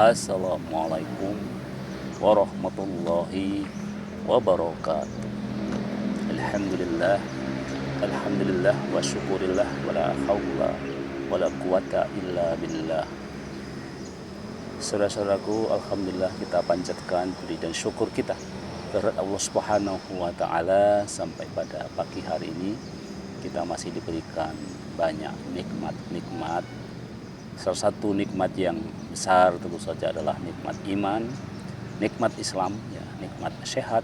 Assalamualaikum warahmatullahi wabarakatuh. Alhamdulillah, alhamdulillah wa syukurillah wa la hawla wa la quwata illa billah. Saudara-saudaraku, alhamdulillah kita panjatkan puji dan syukur kita kepada Allah Subhanahu wa taala sampai pada pagi hari ini kita masih diberikan banyak nikmat-nikmat. Salah satu nikmat yang besar tentu saja adalah nikmat iman, nikmat Islam, ya, nikmat sehat,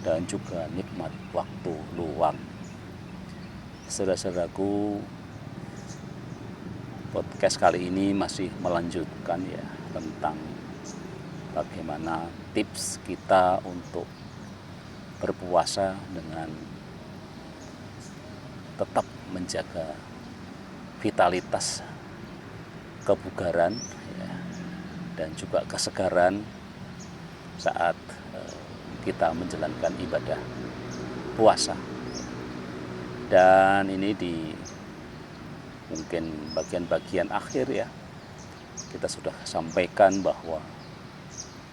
dan juga nikmat waktu luang. Saudara-saudaraku, podcast kali ini masih melanjutkan ya tentang bagaimana tips kita untuk berpuasa dengan tetap menjaga vitalitas, kebugaran ya, dan juga kesegaran saat kita menjalankan ibadah puasa. Dan ini di mungkin bagian-bagian akhir ya, kita sudah sampaikan bahwa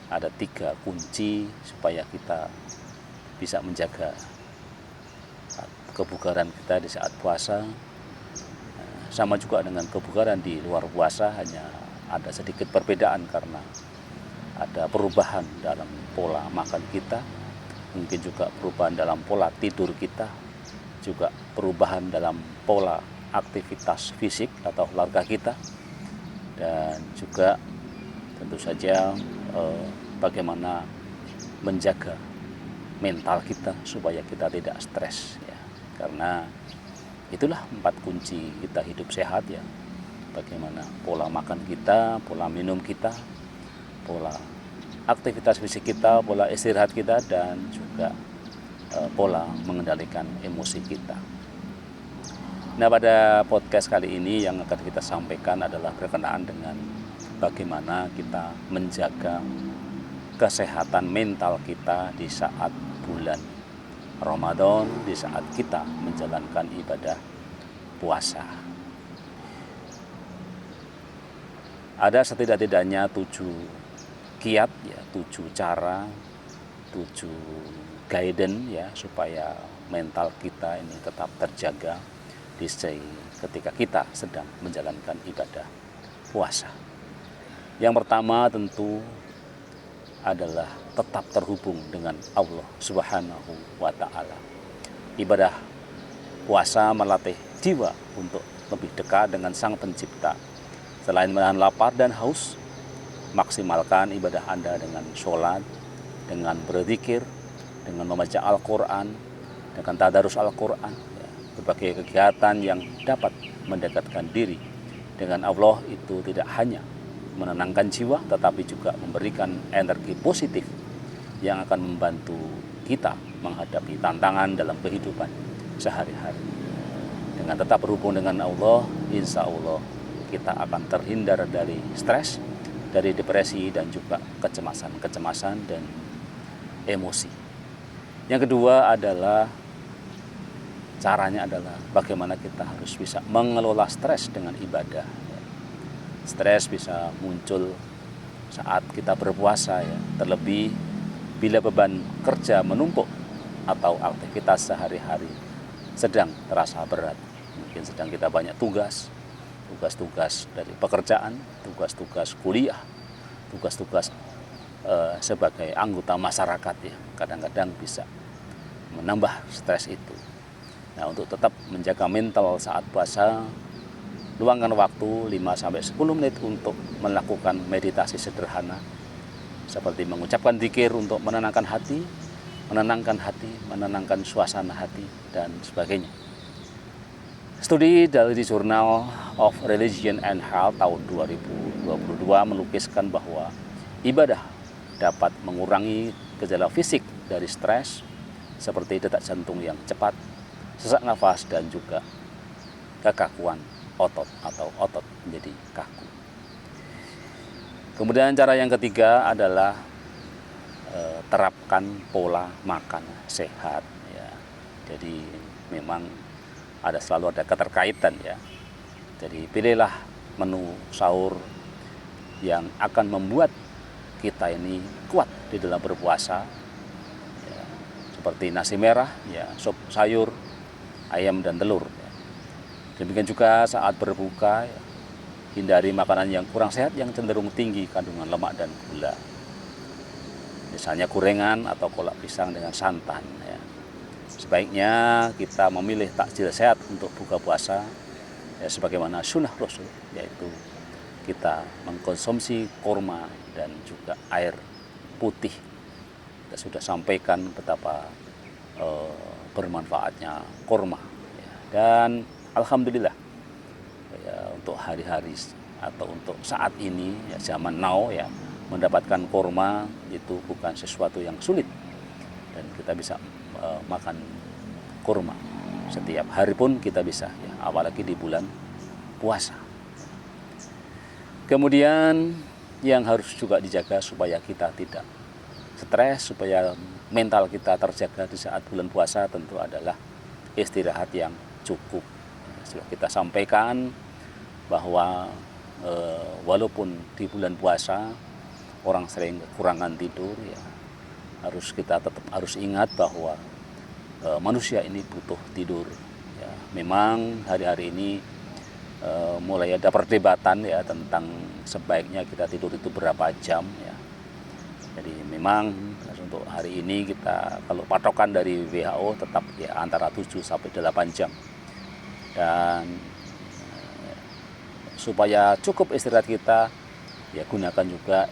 ada 3 kunci supaya kita bisa menjaga kebugaran kita di saat puasa. Sama juga dengan kebugaran di luar puasa, hanya ada sedikit perbedaan karena ada perubahan dalam pola makan kita, mungkin juga perubahan dalam pola tidur kita, juga perubahan dalam pola aktivitas fisik atau olahraga kita, dan juga tentu saja bagaimana menjaga mental kita supaya kita tidak stres ya. Karena itulah 4 kunci kita hidup sehat ya. Bagaimana pola makan kita, pola minum kita, pola aktivitas fisik kita, pola istirahat kita, dan juga pola mengendalikan emosi kita. Nah, pada podcast kali ini yang akan kita sampaikan adalah berkenaan dengan bagaimana kita menjaga kesehatan mental kita di saat bulan Ramadan, di saat kita menjalankan ibadah puasa. Ada setidak-tidaknya 7 kiat ya, 7 cara, 7 guidance ya, supaya mental kita ini tetap terjaga ketika kita sedang menjalankan ibadah puasa. Yang pertama tentu adalah tetap terhubung dengan Allah Subhanahu wa ta'ala. Ibadah puasa melatih jiwa untuk lebih dekat dengan Sang Pencipta. Selain menahan lapar dan haus, maksimalkan ibadah Anda dengan sholat, dengan berzikir, dengan membaca Al-Quran, dengan tadarus Al-Quran, ya, berbagai kegiatan yang dapat mendekatkan diri dengan Allah. Itu tidak hanya menenangkan jiwa, tetapi juga memberikan energi positif yang akan membantu kita menghadapi tantangan dalam kehidupan sehari-hari. Dengan tetap berhubung dengan Allah, insya Allah kita akan terhindar dari stres, dari depresi, dan juga kecemasan dan emosi. Yang kedua adalah caranya adalah bagaimana kita harus bisa mengelola stres dengan ibadah. Stres bisa muncul saat kita berpuasa ya, terlebih bila beban kerja menumpuk atau aktivitas sehari-hari sedang terasa berat. Mungkin sedang kita banyak tugas dari pekerjaan, tugas-tugas kuliah, tugas-tugas sebagai anggota masyarakat ya, kadang-kadang bisa menambah stres itu. Nah, untuk tetap menjaga mental saat puasa, luangkan waktu 5-10 menit untuk melakukan meditasi sederhana seperti mengucapkan zikir untuk menenangkan hati, menenangkan suasana hati, dan sebagainya. Studi dari Journal of Religion and Health tahun 2022 melukiskan bahwa ibadah dapat mengurangi gejala fisik dari stres seperti detak jantung yang cepat, sesak nafas, dan juga kekakuan otot atau otot menjadi kaku. Kemudian cara yang ketiga adalah terapkan pola makan sehat ya. Jadi memang selalu ada keterkaitan ya. Jadi pilihlah menu sahur yang akan membuat kita ini kuat di dalam berpuasa, ya, seperti nasi merah, ya, sop sayur, ayam dan telur. Ya. Demikian juga saat berbuka, ya, hindari makanan yang kurang sehat yang cenderung tinggi kandungan lemak dan gula. Misalnya gorengan atau kolak pisang dengan santan. Ya. Sebaiknya kita memilih takjil sehat untuk buka puasa, ya, sebagaimana sunnah Rasul, yaitu kita mengkonsumsi kurma dan juga air putih. Kita sudah sampaikan betapa bermanfaatnya kurma. Ya. Dan alhamdulillah, ya, untuk hari-hari atau untuk saat ini, ya, zaman now, ya, mendapatkan kurma itu bukan sesuatu yang sulit, dan kita bisa makan kurma setiap hari pun kita bisa, ya, apalagi di bulan puasa. Kemudian yang harus juga dijaga supaya kita tidak stres, supaya mental kita terjaga di saat bulan puasa, tentu adalah istirahat yang cukup. Sudah kita sampaikan bahwa walaupun di bulan puasa orang sering kekurangan tidur, ya, kita tetap harus ingat bahwa manusia ini butuh tidur. Ya. Memang hari-hari ini mulai ada perdebatan, ya, tentang sebaiknya kita tidur itu berapa jam. Ya. Jadi memang untuk hari ini kita, kalau patokan dari WHO tetap, ya, antara 7 sampai 8 jam. Dan supaya cukup istirahat kita, ya, gunakan juga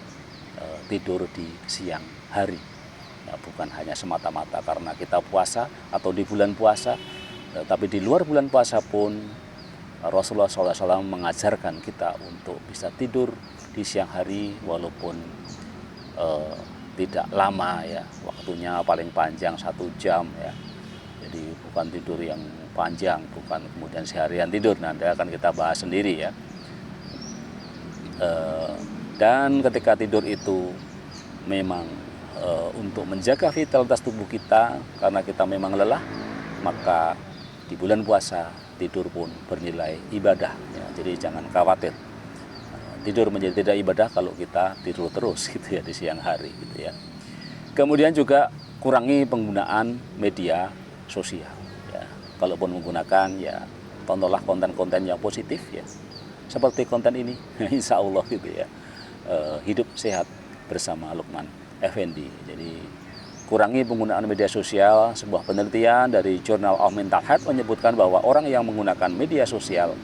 tidur di siang hari, ya, bukan hanya semata-mata karena kita puasa atau di bulan puasa, tapi di luar bulan puasa pun Rasulullah SAW mengajarkan kita untuk bisa tidur di siang hari walaupun tidak lama, ya, waktunya paling panjang 1 jam, ya. Jadi bukan tidur yang panjang, bukan kemudian seharian tidur, nanti akan kita bahas sendiri, ya. Dan ketika tidur itu memang untuk menjaga vitalitas tubuh kita, karena kita memang lelah, maka di bulan puasa tidur pun bernilai ibadah, ya. Jadi jangan khawatir tidur menjadi tidak ibadah kalau kita tidur terus, gitu, ya, di siang hari, gitu, ya. Kemudian juga kurangi penggunaan media sosial, ya. Kalaupun menggunakan, ya, tontonlah konten-konten yang positif, ya, seperti konten ini, insya Allah, gitu, ya. Hidup sehat bersama Lukman Effendi. Jadi kurangi penggunaan media sosial. Sebuah penelitian dari Journal of Mental Health menyebutkan bahwa orang yang menggunakan media sosial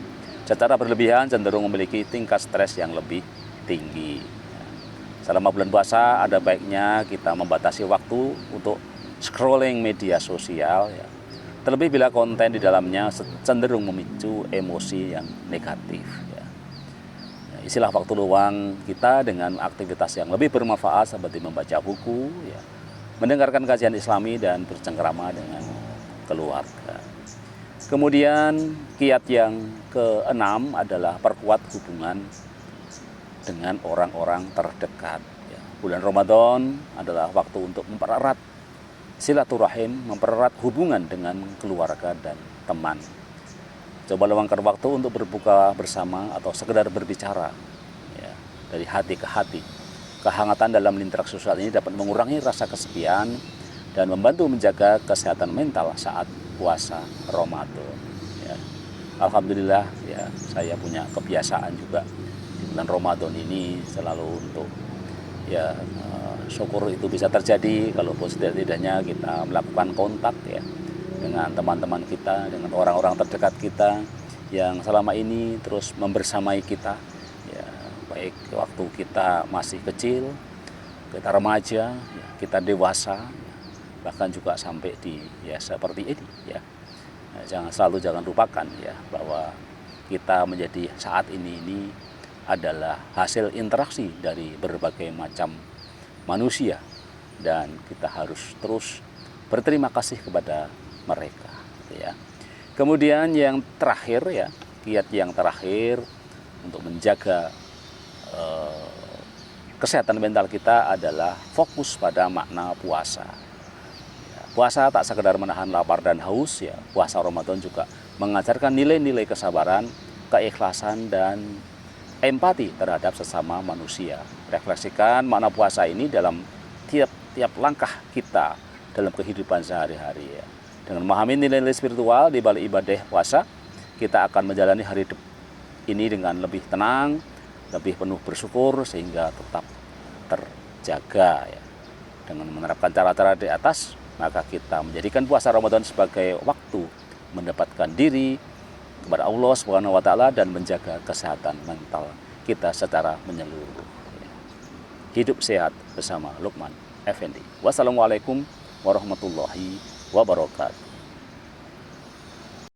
secara berlebihan cenderung memiliki tingkat stres yang lebih tinggi. Selama bulan puasa ada baiknya kita membatasi waktu untuk scrolling media sosial, ya. Terlebih bila konten di dalamnya cenderung memicu emosi yang negatif, ya. Isilah waktu luang kita dengan aktivitas yang lebih bermanfaat seperti membaca buku, ya, mendengarkan kajian Islami dan bercengkrama dengan keluarga. Kemudian kiat yang keenam adalah perkuat hubungan dengan orang-orang terdekat. Ya. Bulan Ramadan adalah waktu untuk mempererat silaturahim, mempererat hubungan dengan keluarga dan teman. Coba luangkan waktu untuk berbuka bersama atau sekedar berbicara, ya, dari hati ke hati. Kehangatan dalam interaksi sosial ini dapat mengurangi rasa kesepian dan membantu menjaga kesehatan mental saat puasa Ramadan. Ya. Alhamdulillah, ya, saya punya kebiasaan juga di bulan Ramadan ini selalu untuk, ya, syukur itu bisa terjadi kalau setidaknya kita melakukan kontak, ya, dengan teman-teman kita, dengan orang-orang terdekat kita yang selama ini terus membersamai kita, ya, baik waktu kita masih kecil, kita remaja, ya, kita dewasa, ya, bahkan juga sampai di, ya, seperti ini, ya. Nah, jangan lupakan, ya, bahwa kita menjadi saat ini adalah hasil interaksi dari berbagai macam manusia, dan kita harus terus berterima kasih kepada mereka, ya. Kemudian yang terakhir, ya, kiat yang terakhir untuk menjaga kesehatan mental kita adalah fokus pada makna puasa. Ya, puasa tak sekedar menahan lapar dan haus, ya. Puasa Ramadan juga mengajarkan nilai-nilai kesabaran, keikhlasan, dan empati terhadap sesama manusia. Refleksikan makna puasa ini dalam tiap langkah kita dalam kehidupan sehari-hari ya. Dengan memahami nilai-nilai spiritual di balik ibadah puasa, kita akan menjalani hari ini dengan lebih tenang, lebih penuh bersyukur sehingga tetap terjaga ya. Dengan menerapkan cara-cara di atas, maka kita menjadikan puasa Ramadan sebagai waktu mendapatkan diri kepada Allah Subhanahu wa taala dan menjaga kesehatan mental kita secara menyeluruh. Hidup sehat bersama Lukman Effendi. Wassalamualaikum warahmatullahi wabarakatuh.